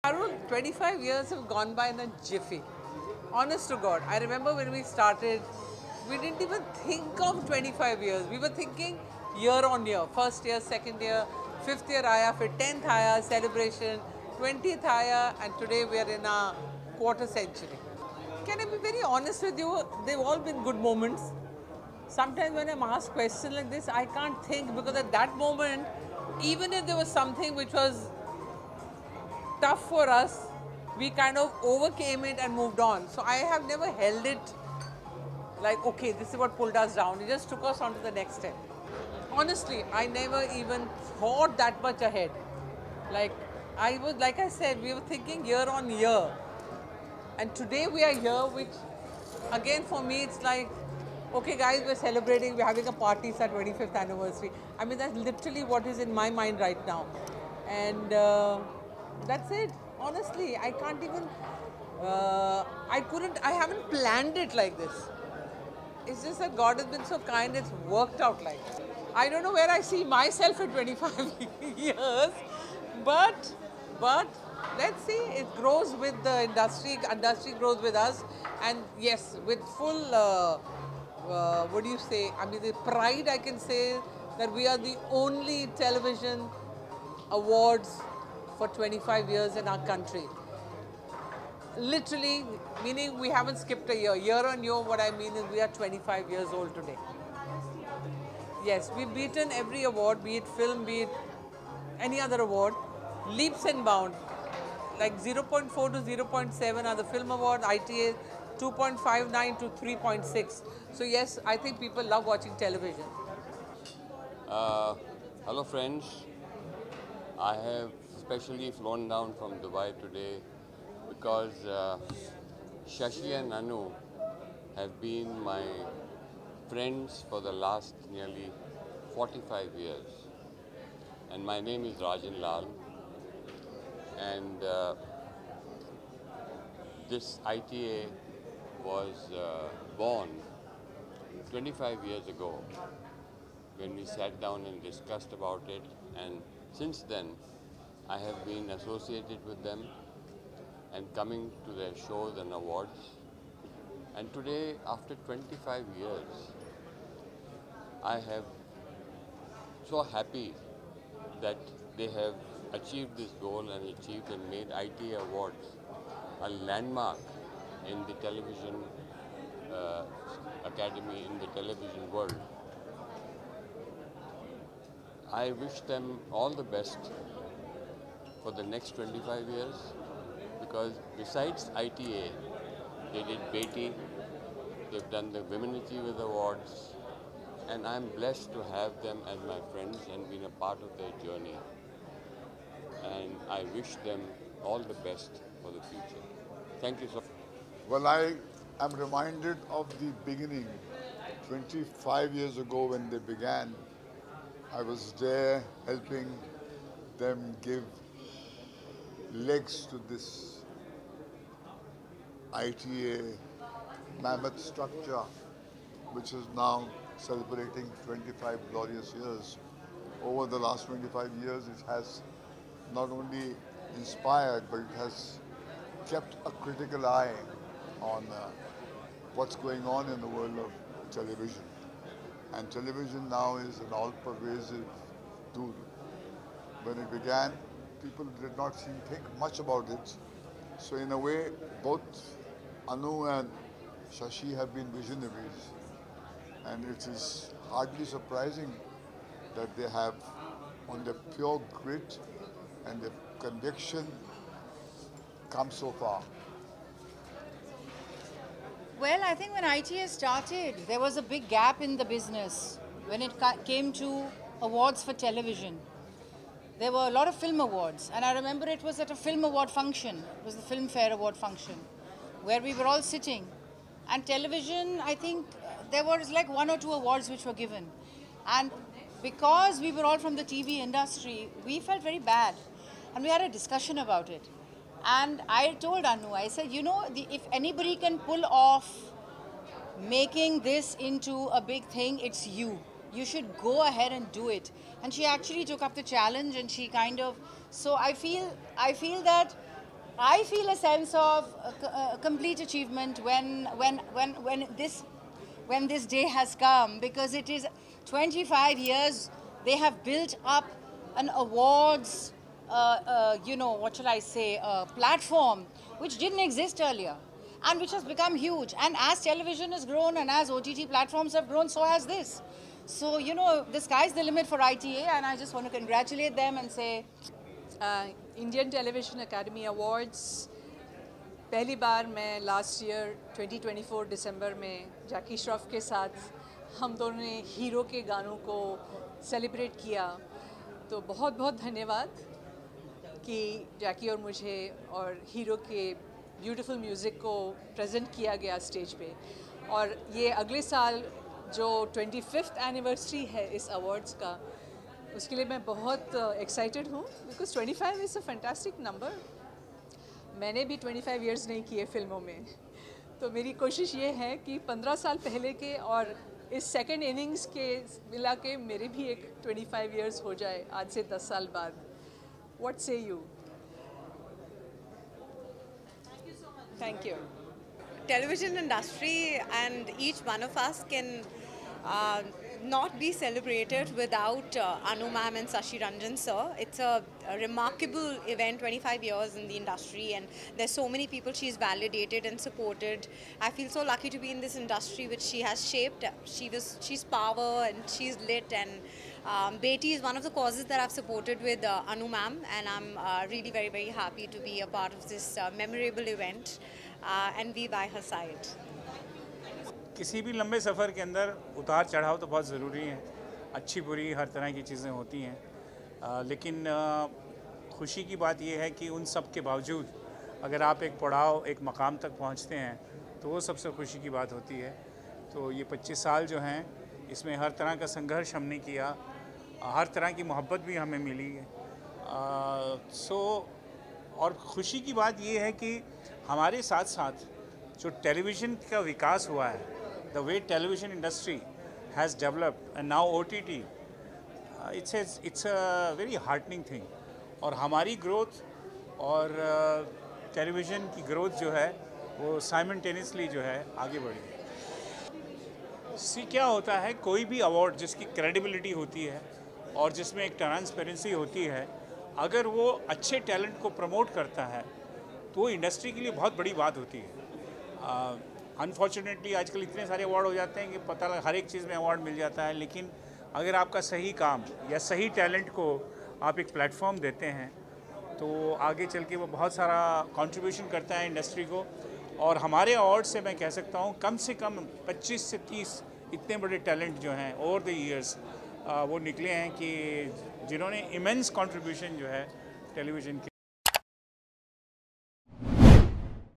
Arul, 25 years have gone by in a jiffy. Honest to God, I remember when we started, we didn't even think of 25 years. We were thinking year on year, first year, second year, fifth year आया, फिर 10th आया, celebration, 20th आया, and today we are in our quarter century. Can I be very honest with you? They've all been good moments. Sometimes when I'm asked questions like this, I can't think because at that moment, even if there was something which was tough for us, we kind of overcame it and moved on. So I have never held it like, okay, this is what pulled us down. It just took us on to the next step. Honestly, I never even thought that much ahead. Like like I said, we were thinking year on year. And today we are here, which again for me, it's like, okay guys, we're celebrating, we're having a party, it's our 25th anniversary. I mean, that's literally what is in my mind right now. And that's it. Honestly, I can't even, I haven't planned it like this. It's just that God has been so kind, it's worked out like that. I don't know where I see myself in 25 years, but let's see, it grows with the industry grows with us, and yes, with full, what do you say, I mean the pride I can say that we are the only television awards for 25 years in our country. Literally, meaning we haven't skipped a year. Year on year, what I mean is we are 25 years old today. Yes, we've beaten every award, be it film, be it any other award, leaps and bounds. Like 0.4 to 0.7 are the film award, ITA 2.59 to 3.6. So yes, I think people love watching television. Hello friends, I have specially flown down from Dubai today because Shashi and Anu have been my friends for the last nearly 45 years. And my name is Rajan Lal. And this ITA was born 25 years ago when we sat down and discussed about it, and since then I have been associated with them and coming to their shows and awards. And today, after 25 years, I have so happy that they have achieved this goal and achieved and made ITA Awards a landmark in the television academy, in the television world. I wish them all the best for the next 25 years, because besides ITA, they did Beti, they've done the Women Achievers Awards, and I'm blessed to have them as my friends and been a part of their journey. And I wish them all the best for the future. Thank you so much. Well, I am reminded of the beginning. 25 years ago when they began, I was there helping them give legs to this ITA mammoth structure, which is now celebrating 25 glorious years. Over the last 25 years, it has not only inspired, but it has kept a critical eye on what's going on in the world of television. And television now is an all-pervasive tool. When it began, people did not think much about it. So in a way, both Anu and Shashi have been visionaries. And it is hardly surprising that they have, on their pure grit and their conviction, come so far. Well, I think when ITA started, there was a big gap in the business when it came to awards for television. There were a lot of film awards, and I remember it was at a film award function. It was the Filmfare Award function, where we were all sitting. And television, I think there was like 1 or 2 awards which were given. And because we were all from the TV industry, we felt very bad. And we had a discussion about it. And I told Anu, I said, you know, if anybody can pull off making this into a big thing, it's you. You should go ahead and do it. And she actually took up the challenge, and she kind of, so I feel that I feel a sense of complete achievement when this day has come, because it is 25 years they have built up an awards, what should I say, platform which didn't exist earlier and which has become huge. And as television has grown and as OTT platforms have grown, so has this. So, the sky's the limit for ITA, and I just want to congratulate them and say, Indian television academy awards पहली बार मैं last year 2024 दिसंबर में जैकी श्रॉफ के साथ हम दोनों ने hero के गानों को सेलिब्रेट किया। तो बहुत बहुत धन्यवाद कि जैकी और मुझे और हीरो के ब्यूटीफुल म्यूज़िक को प्रेजेंट किया गया स्टेज पे। और ये अगले साल जो 25th एनिवर्सरी है इस अवार्ड्स का, उसके लिए मैं बहुत एक्साइटेड हूँ, because 25 is a fantastic number. मैंने भी 25 इयर्स नहीं किए फिल्मों में, तो मेरी कोशिश ये है कि 15 साल पहले के और इस सेकंड इनिंग्स के मिला के मेरे भी एक 25 इयर्स हो जाए आज से 10 साल बाद। व्हाट से you? Thank you. Television industry and each one of us can not be celebrated without Anu ma'am and Sashi Ranjan sir. It's a remarkable event, 25 years in the industry, and there's so many people she's validated and supported. I feel so lucky to be in this industry which she has shaped. She's power and she's lit, and Beti is one of the causes that I've supported with Anu ma'am, and I'm really very, very happy to be a part of this memorable event and be by her side. किसी भी लंबे सफ़र के अंदर उतार चढ़ाव तो बहुत ज़रूरी है, अच्छी बुरी हर तरह की चीज़ें होती हैं, लेकिन खुशी की बात यह है कि उन सब के बावजूद अगर आप एक पड़ाव, एक मकाम तक पहुंचते हैं तो वो सबसे खुशी की बात होती है। तो ये 25 साल जो हैं इसमें हर तरह का संघर्ष हमने किया, हर तरह की मोहब्बत भी हमें मिली है। और खुशी की बात ये है कि हमारे साथ साथ जो टेलीविज़न का विकास हुआ है, the way television industry has developed and now OTT, it's a very heartening thing. और हमारी ग्रोथ और टेलीविज़न की ग्रोथ जो है वो साइमल्टेनियसली जो है आगे बढ़ी। क्या होता है, कोई भी अवार्ड जिसकी क्रेडिबिलिटी होती है और जिसमें एक ट्रांसपेरेंसी होती है, अगर वो अच्छे टैलेंट को प्रमोट करता है तो वो इंडस्ट्री के लिए बहुत बड़ी बात होती है। अनफॉर्चुनेटली आजकल इतने सारे अवार्ड हो जाते हैं कि पता लगा हर एक चीज़ में अवार्ड मिल जाता है, लेकिन अगर आपका सही काम या सही टैलेंट को आप एक प्लेटफॉर्म देते हैं तो आगे चल के वो बहुत सारा कंट्रीब्यूशन करता है इंडस्ट्री को। और हमारे अवार्ड से मैं कह सकता हूँ कम से कम 25 से 30 इतने बड़े टैलेंट जो हैं ओवर द ईयर्स वो निकले हैं कि जिन्होंने इमेंस कंट्रीब्यूशन जो है टेलीविज़न